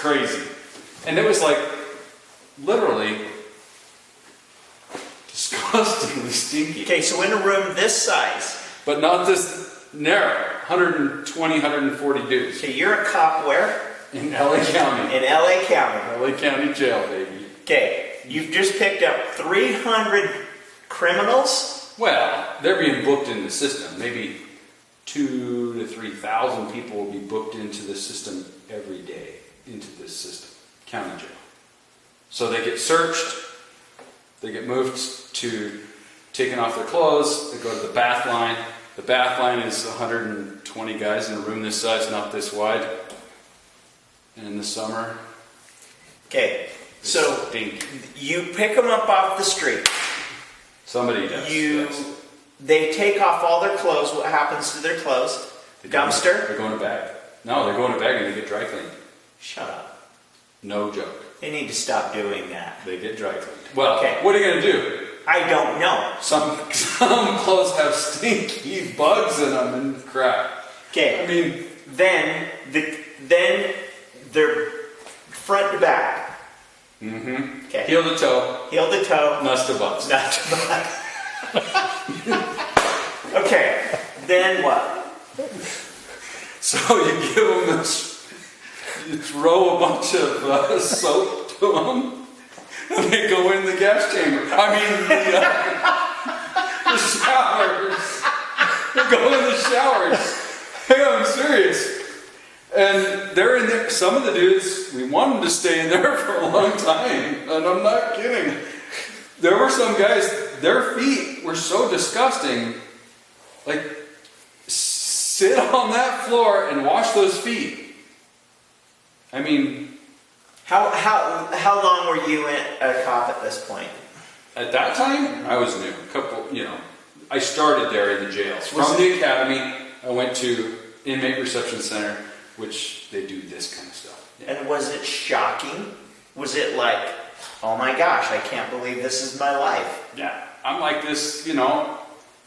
crazy. And it was like, literally, disgustingly stinky. Okay, so in a room this size. But not this narrow. 120, 140 dudes. Okay, you're a cop where? In LA County. In LA County. LA County Jail, baby. Okay, you've just picked up 300 criminals? Well, they're being booked in the system. Maybe 2,000 to 3,000 people will be booked into the system every day, into this system, county jail. So they get searched, they get moved to taking off their clothes, they go to the bath line. The bath line is 120 guys in a room this size, not this wide. And in the summer, okay, so stink. you pick them up off the street. Somebody does. Yes. They take off all their clothes. What happens to their clothes? Dumpster? They go in a bag. No, they go in a bag and they get dry cleaned. Shut up. No joke. They need to stop doing that. They get dry cleaned. Well, okay. What are you going to do? I don't know. Some clothes have stinky bugs in them and crap. Okay. I mean, then they're front to back. Mm-hmm. Okay. Heel to toe. Heel to toe. Nuts to butts. Nuts to butts. Okay. Then what? So you give them this, you throw a bunch of soap to them, and they go in the gas chamber. I mean, the showers. They go in the showers. Hey, I'm serious. And they're in there. Some of the dudes, we want them to stay in there for a long time, and I'm not kidding. There were some guys, their feet were so disgusting. Like, sit on that floor and wash those feet. I mean, how long were you a cop at this point? at that time, I was new. I started there in the jails. From the academy, I went to inmate reception center, which they do this kind of stuff. Yeah. And was it shocking? Was it like, oh my gosh, I can't believe this is my life? Yeah, I'm like this,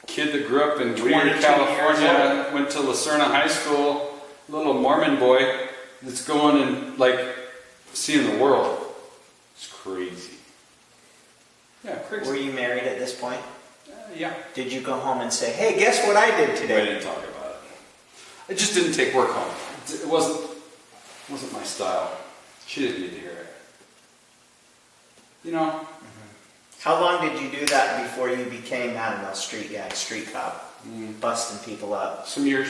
kid that grew up in Whittier, 22 California, went to Lucerna High School, little Mormon boy that's going and seeing the world. It's crazy. Yeah, crazy. Were you married at this point? Yeah. Did you go home and say, hey, guess what I did today? I didn't talk about it. I just didn't take work home. It wasn't my style. She didn't need to hear it. How long did you do that before you became, I don't know, street guy, street cop, busting people up? Some years.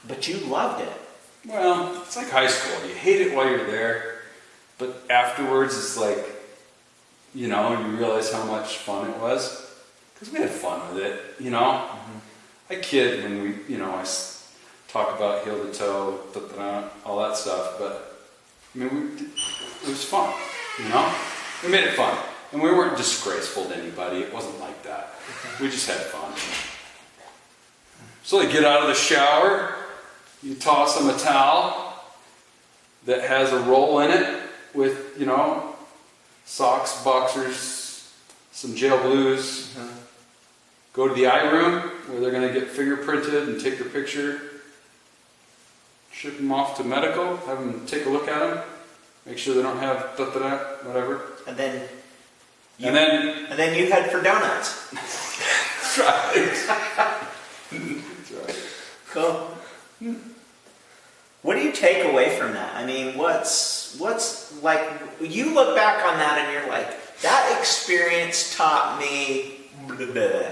But you loved it. Well, it's like high school. You hate it while you're there, but afterwards it's like, you realize how much fun it was. Because we had fun with it, I kid when I talk about heel to toe, all that stuff, but it was fun, We made it fun. And we weren't disgraceful to anybody. It wasn't like that. We just had fun. So they get out of the shower, you toss them a towel that has a roll in it with, socks, boxers, some jail blues. Go to the eye room where they're going to get fingerprinted and take their picture. Ship them off to medical, have them take a look at them, make sure they don't have whatever. And then you head for donuts. That's right. That's right. Cool. What do you take away from that? I mean, what's like, you look back on that and you're like, that experience taught me blah, blah.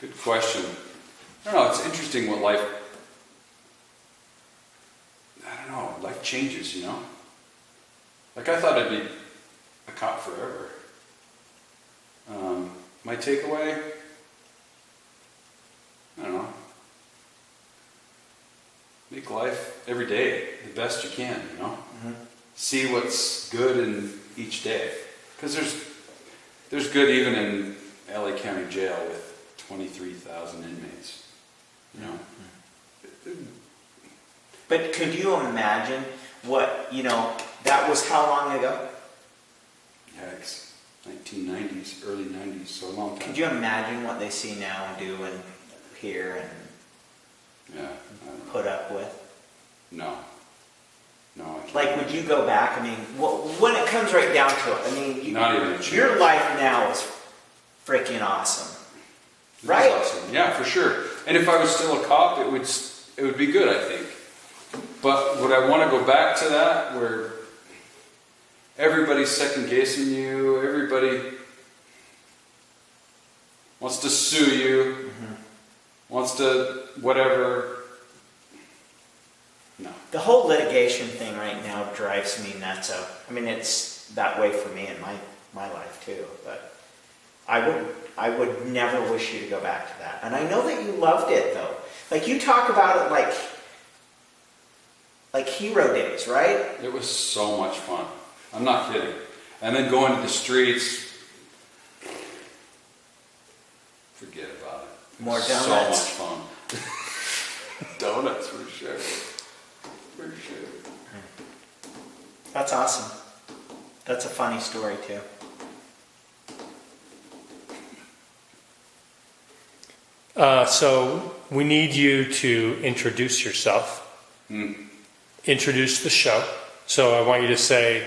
Good question. I don't know, it's interesting what life changes, Like I thought I'd be a cop forever. My takeaway, I don't know. Make life every day the best you can, See what's good in each day. Because there's good even in LA County Jail with 23,000 inmates, But could you imagine what, that was how long ago? Yikes. 1990s, early 90s, so a long time. Could you imagine what they see now and do and hear and... Yeah, I don't know. put up with? No. No, I can't. Like, would you go back? I mean, when it comes right down to it, I mean, Not even a chance. your life now is freaking awesome. It's Right? awesome. Yeah, for sure. And if I was still a cop, it would be good, I think. But would I want to go back to that where everybody's second guessing you, everybody wants to sue you, wants to whatever? No. The whole litigation thing right now drives me nuts. I mean, it's that way for me in my life too. But I would never wish you to go back to that. And I know that you loved it though. Like you talk about it like hero days, right? It was so much fun. I'm not kidding. And then going to the streets, forget about it. More So donuts. much fun. Donuts for sure. For sure. That's awesome. That's a funny story too. So we need you to introduce yourself. Introduce the show. So I want you to say,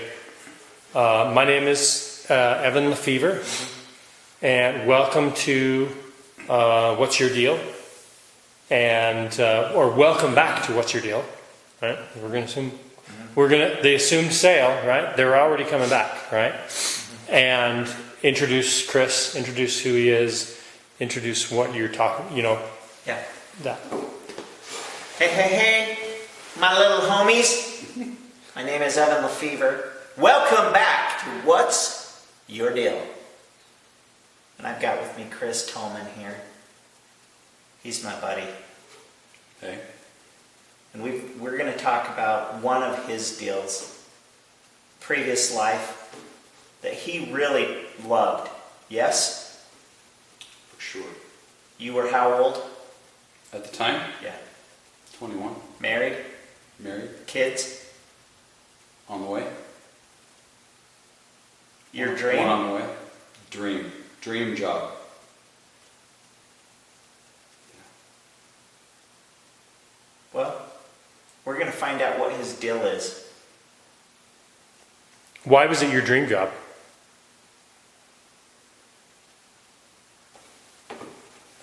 my name is Evan LeFevre, and welcome to What's Your Deal? And or welcome back to What's Your Deal? Right? They assumed sale, right? They're already coming back, right? And introduce Chris, introduce who he is, introduce what you're talking, Yeah. that. Hey, my little homies. My name is Evan LeFevre. Welcome back to What's Your Deal? And I've got with me Chris Tolman here. He's my buddy. Hey. And we're going to talk about one of his deals, previous life, that he really loved. Yes? For sure. You were how old? At the time? Yeah. 21. Married? Married. Kids? On the way. Your dream? One on the way. Dream job. Well, we're going to find out what his deal is. Why was it your dream job?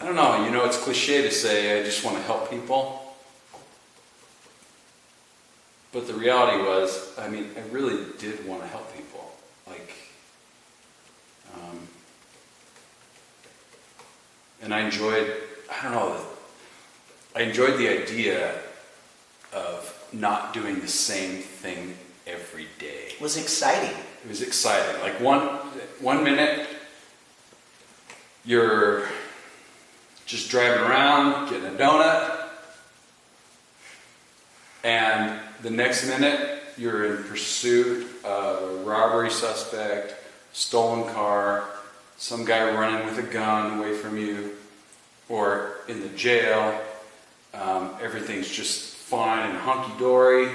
I don't know, it's cliche to say I just want to help people. But the reality was, I really did want to help people. And I enjoyed the idea of not doing the same thing every day. It was exciting. It was exciting. Like one minute, you're just driving around, getting a donut, and the next minute, you're in pursuit of a robbery suspect, stolen car, some guy running with a gun away from you, or in the jail. Everything's just fine and hunky-dory,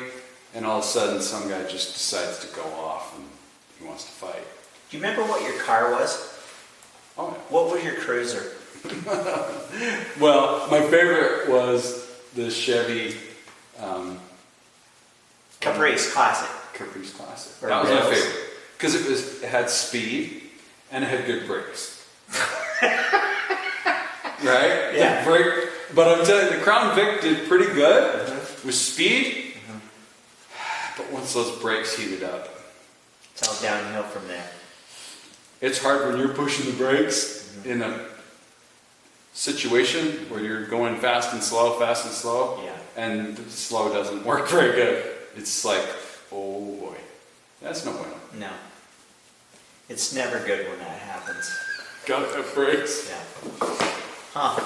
and all of a sudden some guy just decides to go off and he wants to fight. Do you remember what your car was? Oh, yeah. What was your cruiser? Well, my favorite was the Chevy Caprice Classic. Caprice Classic. Or That was my Bills. favorite because it had speed and it had good brakes. Right? Yeah. But I'm telling you, the Crown Vic did pretty good with speed. But once those brakes heated up, It's all downhill from there. it's hard when you're pushing the brakes in a situation where you're going fast and slow, Yeah. and the slow doesn't work very good. It's like, oh boy, that's no bueno. No. It's never good when that happens. Gotta have brakes. Yeah. Huh.